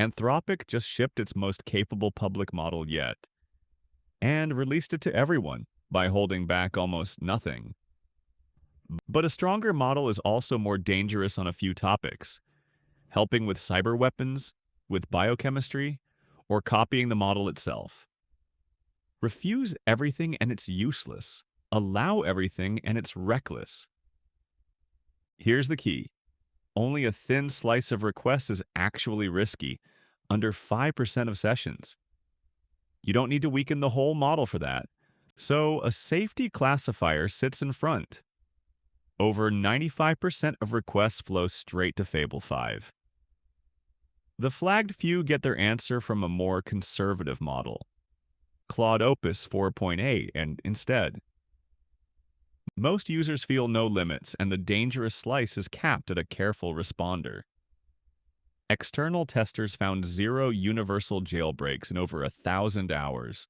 Anthropic just shipped its most capable public model yet, and released it to everyone by holding back almost nothing. But a stronger model is also more dangerous on a few topics, helping with cyber weapons, with biochemistry, or copying the model itself. Refuse everything and it's useless. Allow everything and it's reckless. Here's the key. Only a thin slice of requests is actually risky, under 5% of sessions. You don't need to weaken the whole model for that. So a safety classifier sits in front. Over 95% of requests flow straight to Fable 5. The flagged few get their answer from a more conservative model, Claude Opus 4.8, and instead. Most users feel no limits, and the dangerous slice is capped at a careful responder. External testers found 0 universal jailbreaks in over 1,000 hours.